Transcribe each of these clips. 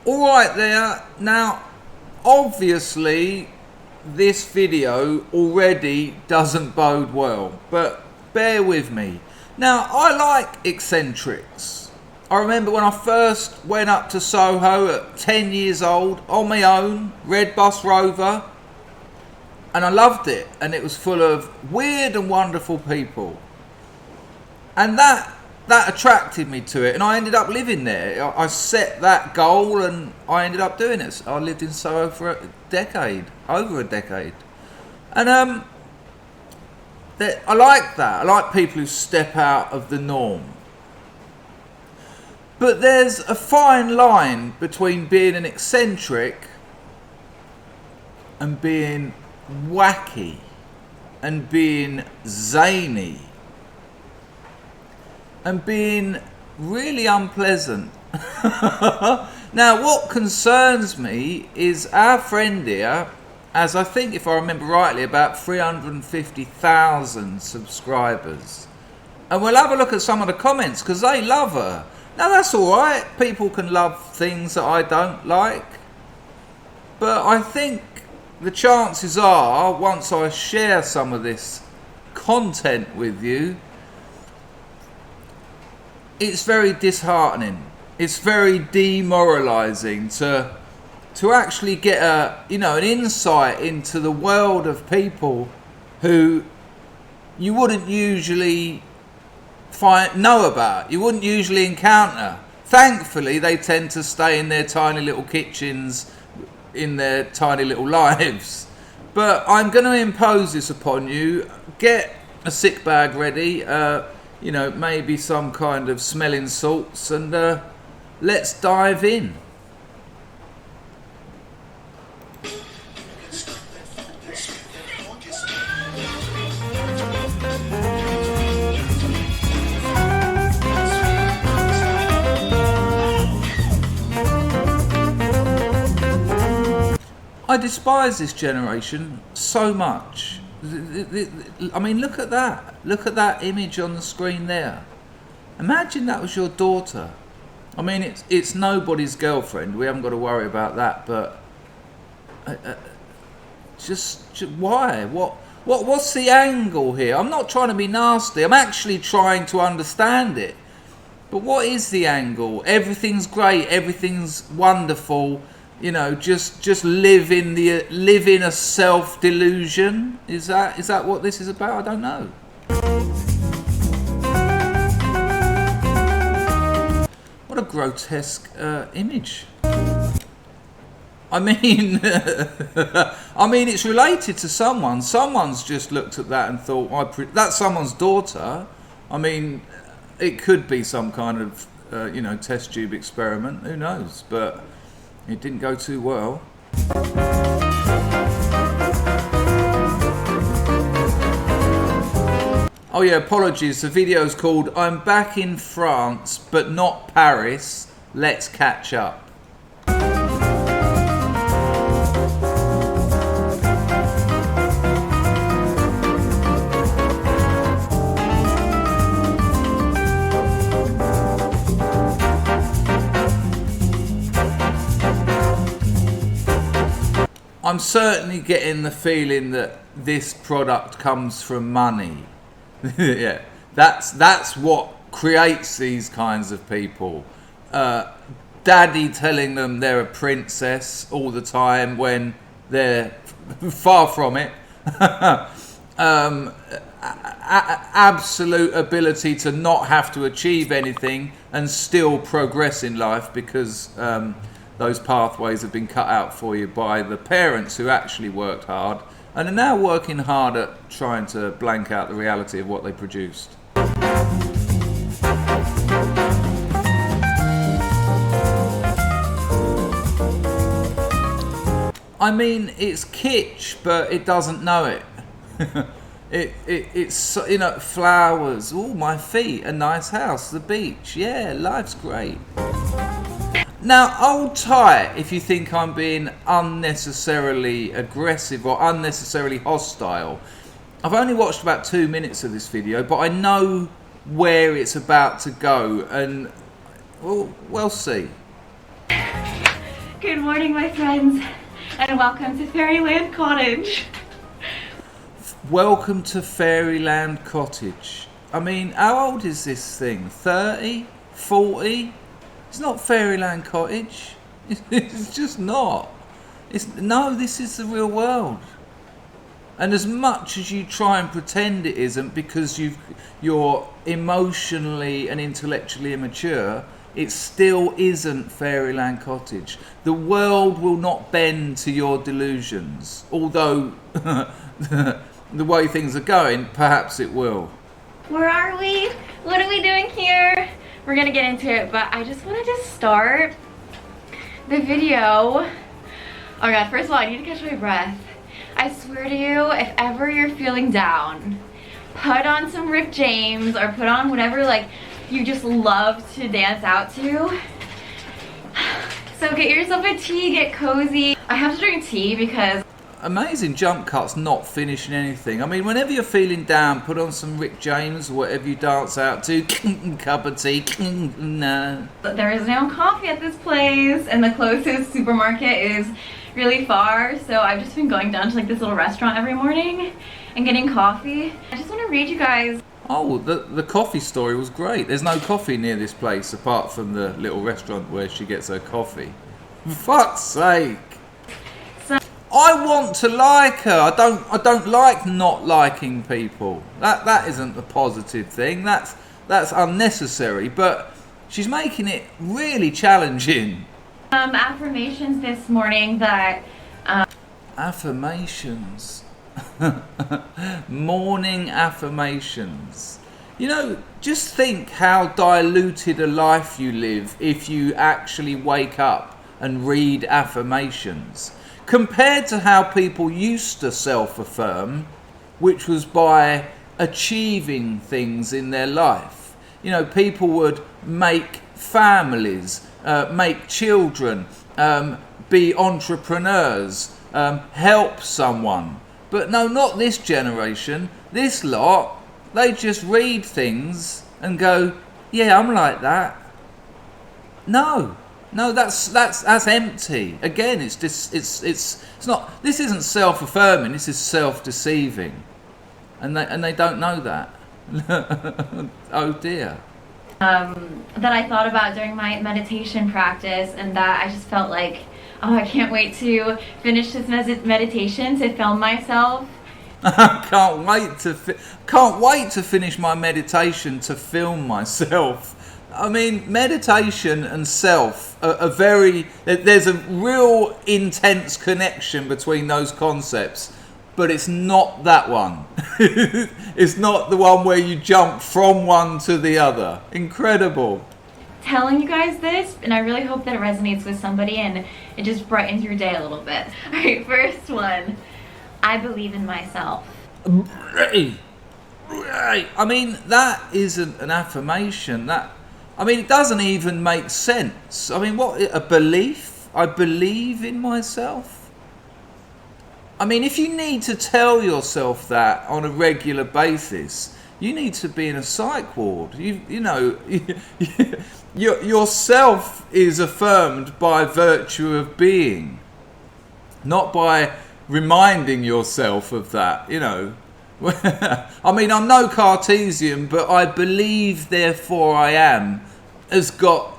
All right there. Now, obviously, this video already doesn't bode well, but bear with me. Now, I like eccentrics. I remember when I first went up to Soho at 10 years old on my own, Red Bus Rover, and I loved it, and it was full of weird and wonderful people, and that attracted me to it, and I ended up living there. I set that goal and I ended up doing it. I lived in Soho for a decade, over a decade, and I like that. I like people who step out of the norm. But there's a fine line between being an eccentric and being wacky and being zany and being really unpleasant. Now, what concerns me is our friend here, as I think, if I remember rightly, about 350,000 subscribers. And we'll have a look at some of the comments, because they love her. Now, that's alright. People can love things that I don't like. But I think the chances are, once I share some of this content with you, it's very disheartening. It's very demoralizing to actually get an insight into the world of people who you wouldn't usually know about, you wouldn't usually encounter. Thankfully, they tend to stay in their tiny little kitchens, in their tiny little lives. But I'm going to impose this upon you. Get a sick bag ready. Maybe some kind of smelling salts, and let's dive in. I despise this generation so much. I mean, look at that. Look at that image on the screen there. Imagine that was your daughter. I mean, it's nobody's girlfriend. We haven't got to worry about that. But just why? What's the angle here? I'm not trying to be nasty. I'm actually trying to understand it. But what is the angle? Everything's great. Everything's wonderful. Just live in a self-delusion. Is that what this is about? I don't know. What a grotesque image. I mean, it's related to someone. Someone's just looked at that and thought, that's someone's daughter. I mean, it could be some kind of test tube experiment. Who knows? But it didn't go too well. Oh yeah, apologies. The video's called "I'm Back in France, but not Paris. Let's catch up." I'm certainly getting the feeling that this product comes from money. Yeah, that's what creates these kinds of people. Daddy telling them they're a princess all the time when they're far from it. Absolute ability to not have to achieve anything and still progress in life because those pathways have been cut out for you by the parents who actually worked hard and are now working hard at trying to blank out the reality of what they produced. I mean, it's kitsch, but it doesn't know it. It's flowers, oh, my feet, a nice house, the beach, yeah, life's great. Now, hold tight if you think I'm being unnecessarily aggressive or unnecessarily hostile. I've only watched about 2 minutes of this video, but I know where it's about to go, and we'll see. Good morning, my friends, and welcome to Fairyland Cottage. Welcome to Fairyland Cottage. I mean, how old is this thing? 30? 40? It's not Fairyland Cottage. It's just not. No, this is the real world. And as much as you try and pretend it isn't because you're emotionally and intellectually immature, it still isn't Fairyland Cottage. The world will not bend to your delusions. Although, the way things are going, perhaps it will. Where are we? What are we doing here? We're gonna get into it, but I just wanted to start the video. Oh god, first of all, I need to catch my breath. I swear to you, if ever you're feeling down, put on some Rick James or put on whatever like you just love to dance out to. So get yourself a tea, get cozy. I have to drink tea because amazing jump cuts, not finishing anything. I mean, whenever you're feeling down, put on some Rick James or whatever you dance out to. Cup of tea. No. There is no coffee at this place and the closest supermarket is really far, so I've just been going down to like this little restaurant every morning and getting coffee. I just want to read you guys. Oh, the coffee story was great. There's no coffee near this place apart from the little restaurant where she gets her coffee. For fuck's sake. I want to like her. I don't like not liking people. That isn't a positive thing. That's unnecessary. But she's making it really challenging. Affirmations this morning that affirmations. Morning affirmations. You know, just think how diluted a life you live if you actually wake up and read affirmations. Compared to how people used to self-affirm, which was by achieving things in their life. You know, people would make families, make children, be entrepreneurs, help someone. But no, not this generation. This lot, they just read things and go, yeah, I'm like that. No, that's empty. Again, it's just it's not. This isn't self-affirming. This is self-deceiving, and they don't know that. Oh dear. That I thought about during my meditation practice, and that I just felt like, oh, I can't wait to finish this meditation to film myself. Can't wait to finish my meditation to film myself. I mean, meditation and self are very. There's a real intense connection between those concepts, but it's not that one. It's not the one where you jump from one to the other. Incredible. Telling you guys this, and I really hope that it resonates with somebody and it just brightens your day a little bit. Alright, first one. I believe in myself. I mean, that isn't an affirmation. It doesn't even make sense. I mean, what, a belief? I believe in myself? I mean, if you need to tell yourself that on a regular basis, you need to be in a psych ward. You know, yourself is affirmed by virtue of being, not by reminding yourself of that, you know. I mean, I'm no Cartesian, but I believe, therefore I am, has got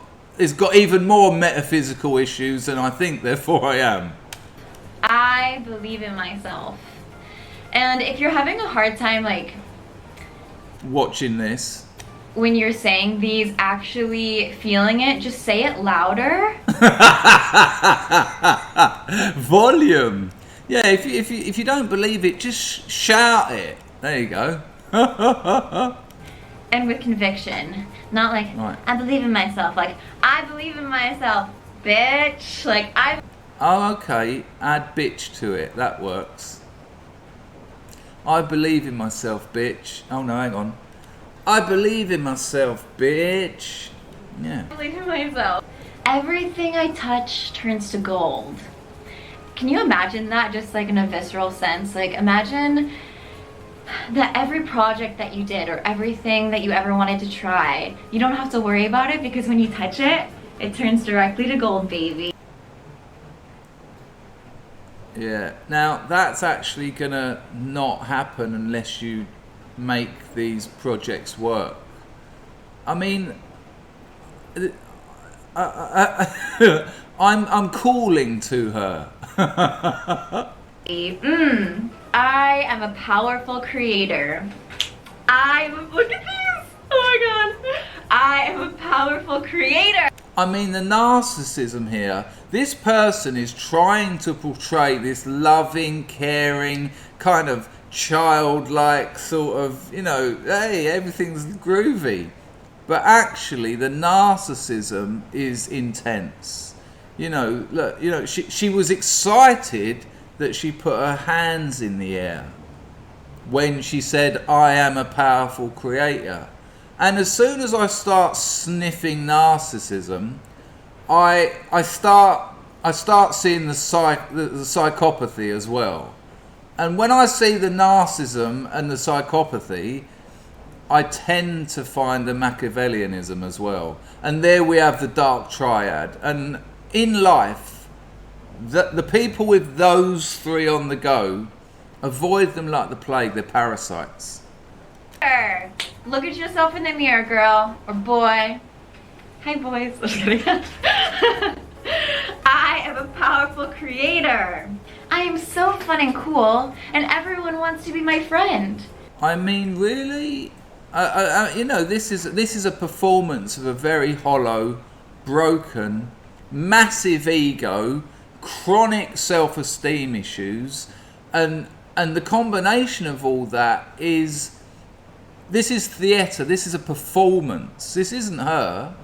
even more metaphysical issues than I think, therefore I am. I believe in myself. And if you're having a hard time, like, watching this, when you're saying these, actually feeling it, just say it louder. Volume. Yeah, if you don't believe it, just shout it. There you go. And with conviction, not like, right, I believe in myself. Like, I believe in myself, bitch. Like, I. Oh, okay. Add bitch to it. That works. I believe in myself, bitch. Oh no, hang on. I believe in myself, bitch. Yeah. I believe in myself. Everything I touch turns to gold. Can you imagine that, just like in a visceral sense? Like, imagine that every project that you did or everything that you ever wanted to try, you don't have to worry about it because when you touch it, it turns directly to gold, baby. Yeah. Now that's actually gonna not happen unless you make these projects work. I mean, I'm calling to her. I am a powerful creator. Look at this! Oh my god! I am a powerful creator! I mean, the narcissism here, this person is trying to portray this loving, caring, kind of childlike sort of, you know, hey, everything's groovy. But actually, the narcissism is intense. You know, look, you know, she was excited that she put her hands in the air when she said, I am a powerful creator. And as soon as I start sniffing narcissism, I start seeing the psychopathy as well. And when I see the narcissism and the psychopathy, I tend to find the Machiavellianism as well. And there we have the Dark Triad. And in life, the people with those three on the go, avoid them like the plague. They're parasites. Look at yourself in the mirror, girl or boy. Hi, boys. I'm just kidding. I am a powerful creator. I am so fun and cool, and everyone wants to be my friend. I mean, really? You know, this is a performance of a very hollow, broken, massive ego, chronic self-esteem issues, and the combination of all that is, this is theatre. This is a performance. This isn't her.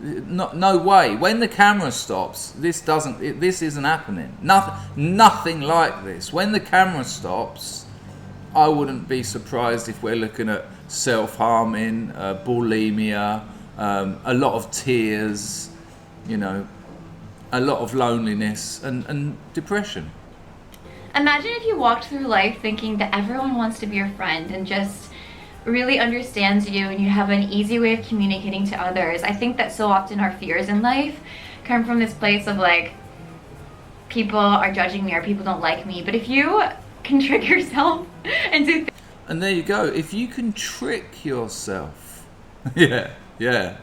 No way. When the camera stops, this isn't happening. Nothing like this. When the camera stops, I wouldn't be surprised if we're looking at self-harming, bulimia, a lot of tears, you know, a lot of loneliness and depression. Imagine if you walked through life thinking that everyone wants to be your friend and just really understands you, and you have an easy way of communicating to others. I think that so often our fears in life come from this place of like, people are judging me or people don't like me. But if you can trick yourself into and there you go. If you can trick yourself, yeah.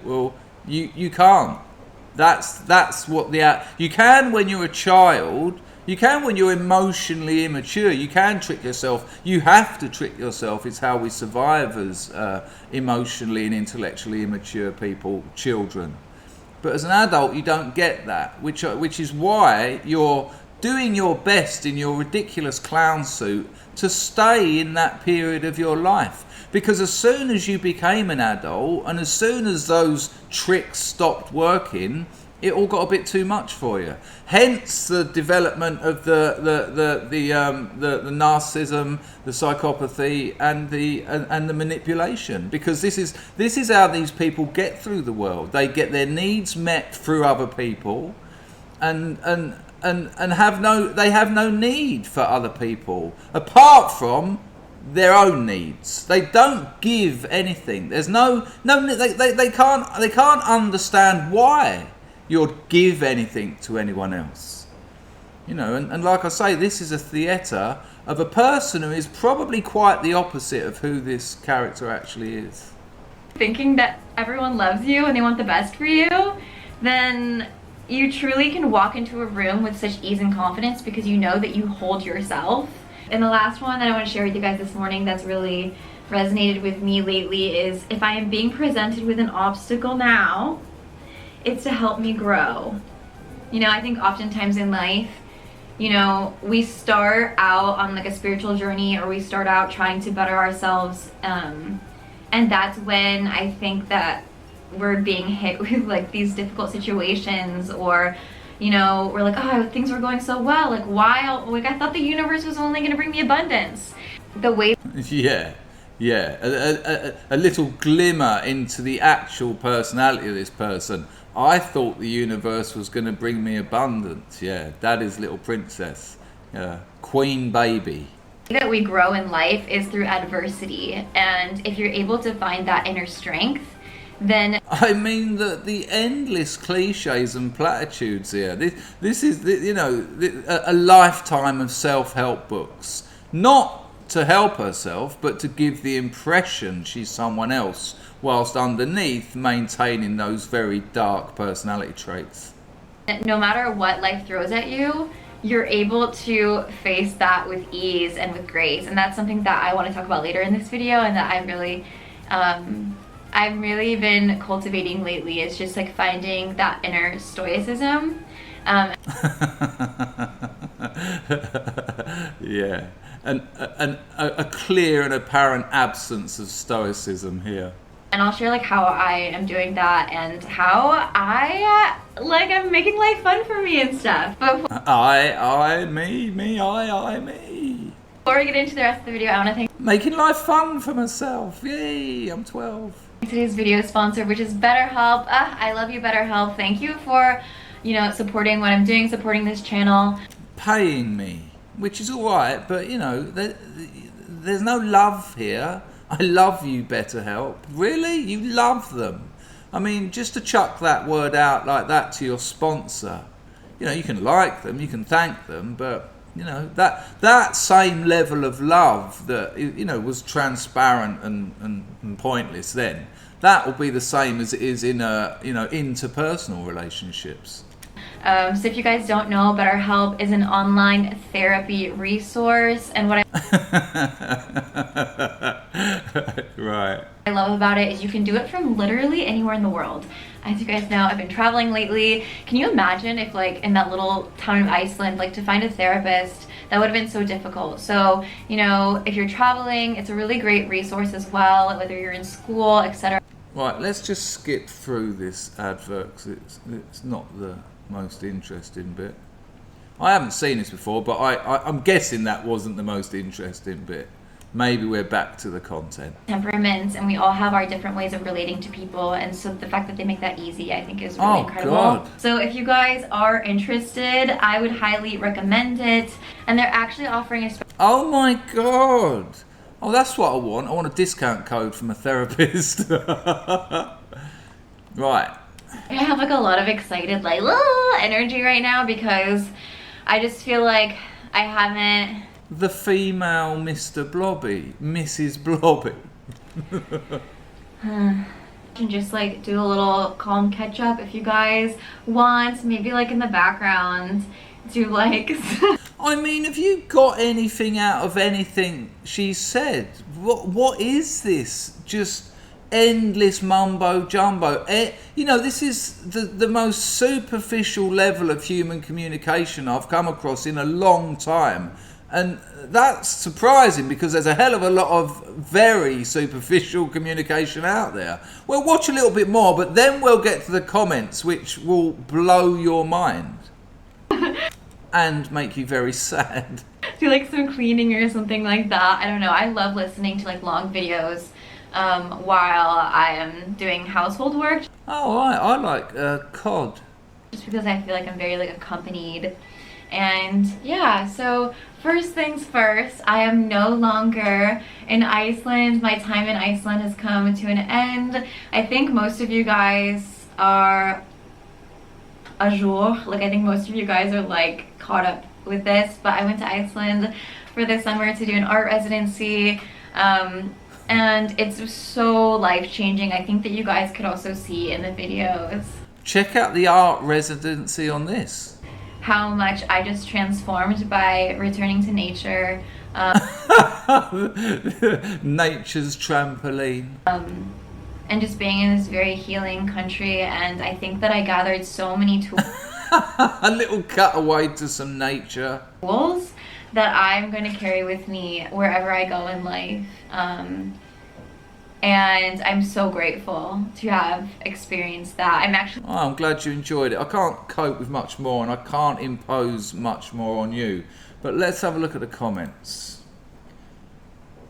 Well, you can't. That's what you can when you're a child. You can when you're emotionally immature. You can trick yourself. You have to trick yourself. It's how we survive as emotionally and intellectually immature people, children. But as an adult, you don't get that, which is why you're doing your best in your ridiculous clown suit to stay in that period of your life. Because as soon as you became an adult and as soon as those tricks stopped working, it all got a bit too much for you. Hence the development of the narcissism, the psychopathy, and the manipulation. Because this is how these people get through the world. They get their needs met through other people, and they have no need for other people apart from their own needs. They don't give anything. There's they can't understand why you'd give anything to anyone else. You know, and like I say, this is a theatre of a person who is probably quite the opposite of who this character actually is. Thinking that everyone loves you and they want the best for you, then you truly can walk into a room with such ease and confidence because you know that you hold yourself. And the last one that I want to share with you guys this morning that's really resonated with me lately is, if I am being presented with an obstacle now, it's to help me grow. You know, I think oftentimes in life, you know, we start out on like a spiritual journey, or we start out trying to better ourselves, and that's when I think that we're being hit with like these difficult situations, or you know, we're like, oh, things were going so well, like why, like I thought the universe was only going to bring me abundance. The way a little glimmer into the actual personality of this person. I thought the universe was going to bring me abundance. Yeah, Daddy's little princess, queen baby. That we grow in life is through adversity, and if you're able to find that inner strength, then I mean the endless cliches and platitudes here. This is you know, a lifetime of self-help books, not to help herself, but to give the impression she's someone else, whilst underneath maintaining those very dark personality traits. no matter what life throws at you, you're able to face that with ease and with grace. And that's something that I want to talk about later in this video, and that I've really been cultivating lately. It's just like finding that inner stoicism. Yeah, and a clear and apparent absence of stoicism here. And I'll share like how I am doing that and how I I'm making life fun for me and stuff. But me. before we get into the rest of the video, I want to thank Making life fun for myself. Yay, I'm 12. today's video sponsor, which is BetterHelp. I love you, BetterHelp. Thank you for, you know, supporting what I'm doing, supporting this channel. Paying me, which is alright, but you know, there's no love here. I love you, BetterHelp. Really? You love them? I mean, just to chuck that word out like that to your sponsor, you know, you can like them, you can thank them, but you know, that same level of love that, you know, was transparent and pointless then, that will be the same as it is in you know, interpersonal relationships. So if you guys don't know, BetterHelp is an online therapy resource, and what Right. I love about it is you can do it from literally anywhere in the world. As you guys know, I've been traveling lately. Can you imagine if like in that little town of Iceland, like to find a therapist, that would have been so difficult. So, you know, if you're traveling, it's a really great resource as well, whether you're in school, etc. Right, let's just skip through this advert because it's not the most interesting bit. I haven't seen this before, but I'm guessing that wasn't the most interesting bit. Maybe we're back to the content. Temperaments, and we all have our different ways of relating to people, and so the fact that they make that easy, I think, is really incredible. God. So if you guys are interested, I would highly recommend it. And they're actually offering a Oh my God. Oh, that's what I want. I want a discount code from a therapist. Right. I have like a lot of excited like energy right now because I just feel like I haven't. The female Mr. Blobby, Mrs. Blobby. And just like do a little calm catch up if you guys want. Maybe like in the background do like. I mean, have you got anything out of anything she said? What is this? Just endless mumbo jumbo. You know, this is the most superficial level of human communication I've come across in a long time. And that's surprising because there's a hell of a lot of very superficial communication out there. We'll watch a little bit more, but then we'll get to the comments, which will blow your mind and make you very sad. Do like some cleaning or something like that. I don't know. I love listening to like long videos while I am doing household work. Oh, I like cod. Just because I feel like I'm very like accompanied. And yeah, so first things first, I am no longer in Iceland. My time in Iceland has come to an end. I think most of you guys are a jour. Like I think most of you guys are like caught up with this, but I went to Iceland for the summer to do an art residency. And it's so life-changing. I think that you guys could also see in the videos. Check out the art residency on this. How much I just transformed by returning to nature. Nature's trampoline. And just being in this very healing country. And I think that I gathered so many tools. A little cutaway to some nature. Tools that I'm going to carry with me wherever I go in life. And I'm so grateful to have experienced that. I'm glad you enjoyed it. I can't cope with much more and I can't impose much more on you. But let's have a look at the comments.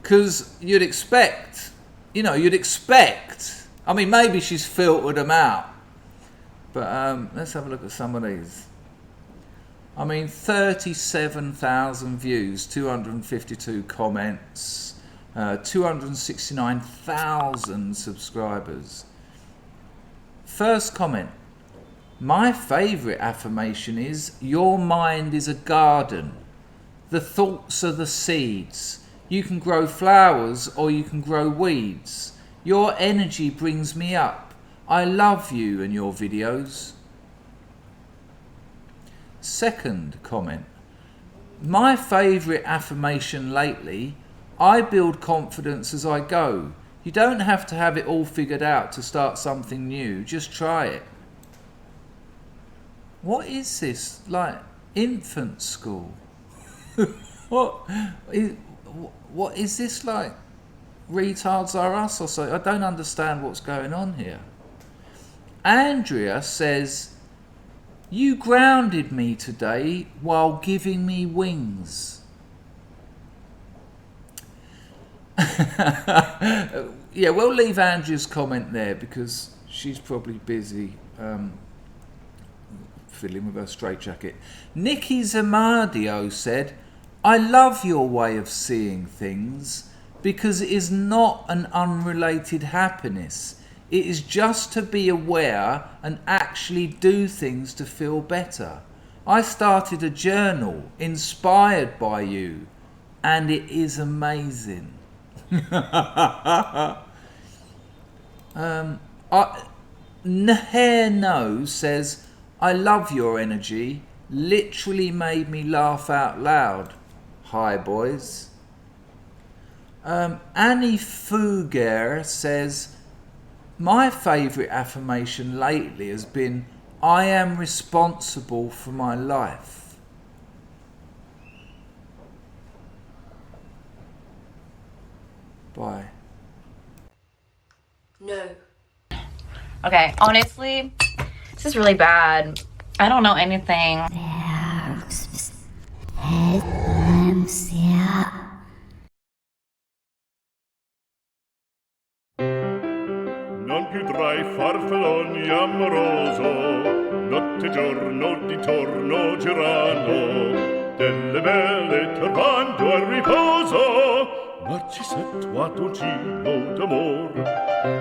Because you'd expect, I mean, maybe she's filtered them out. But let's have a look at some of these. I mean, 37,000 views, 252 comments. 269,000 subscribers. First comment. My favourite affirmation is, your mind is a garden. The thoughts are the seeds. You can grow flowers or you can grow weeds. Your energy brings me up. I love you and your videos. Second comment. My favourite affirmation lately, I build confidence as I go. You don't have to have it all figured out to start something new. Just try it. What is this? Like infant school? What is this, like Retards Are Us or so? I don't understand what's going on here. Andrea says, you grounded me today while giving me wings. Yeah, we'll leave Andrea's comment there because she's probably busy fiddling with her straitjacket. Nikki Zamadio said, I love your way of seeing things because it is not an unrelated happiness. It is just to be aware and actually do things to feel better. I started a journal inspired by you and it is amazing. No says, I love your energy. Literally made me laugh out loud. Hi, boys. Annie Fugger says, my favourite affirmation lately has been, I am responsible for my life. Bye. No. Okay, honestly, this is really bad. I don't know anything. Non più tra i farfalloni amoroso, notte e giorno di torno girano, delle belle turbando al riposo, Narcisetto a dolcino d'amor.